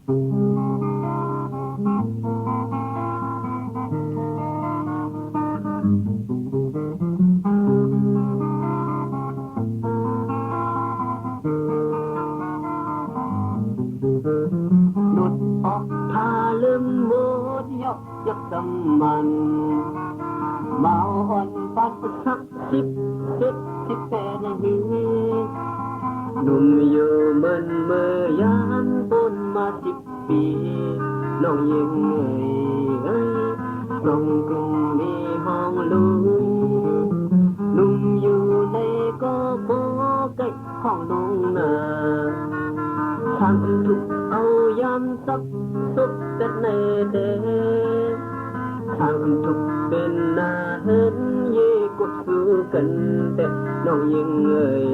หลุดออกพาลืมโมดยกยกสมันเมาอ่อนปัดสัก17 18นาทีหนุ่มอยู่มันเมื่อยามต้นมา10 ปีน้องยังเอ้ยน้องกรุงมีห้องลุงหนุ่มอยู่ในก็บ่ใกล้ห้องน้องนาทำทุกเอายามสักสุดแต่ในเดทำทุกเป็นหน้าเห็นเย่กดสู้กันแต่น้องยังเอ้ย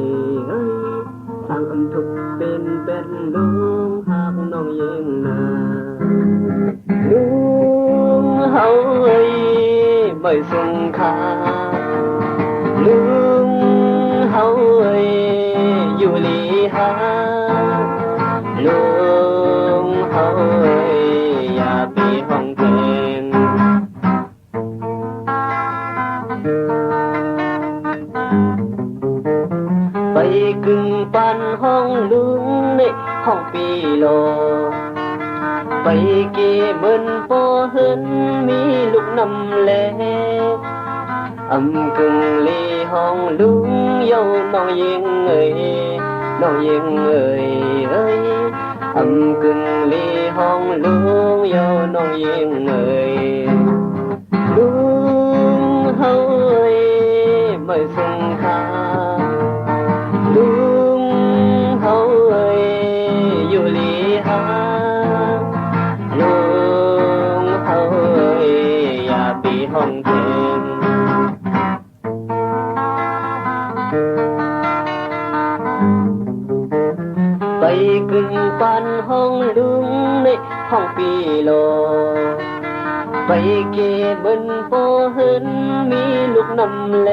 ทำทุกเป็นลุงหากน้องยังนาลุงเฮาเอ้ยไม่สงค่าลุงเฮาเอ้ยอยู่ลีหาลุงเฮาเอ้ยอย่าไปห้องเพลงไปกึ่งปันห้องลุงในห้องปีโลไปเก็บเบิ่นพอเห็นมีลูกนำแลอำกึ่งลีห้องลุงเย้าน้องยิงเอ้ยน้องยิงเอ้ยอำกึ่งลีห้องลุงเย้าน้องยิงเอ้ยลุงเฮาเอ้ยไม่สงค่าลุงเฮาเอ้ยอยู่ลีหาลุงเฮาเอ้ยอย่าไปห้องเพลงไปกึ่งปันห้องลุงในห้องปีโลไปเก็บเบิ่นพอเห็นมีลูกนำแล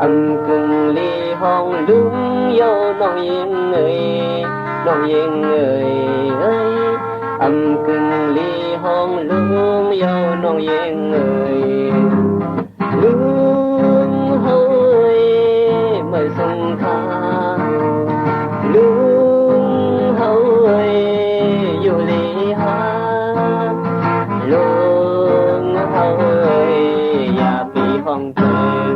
อำกึ่งลีห้องลุงเย้าน้องยิงเอ้ยน้องยิงเอ้ยอำกึ่งลีห้องลุงเย้าน้องยิงเอ้ยลุงเฮาเอ้ยไม่สงค่าลุงเฮาเอ้ยอยู่ลีหาลุงเฮาเอ้ยอย่าไปห้องเพลง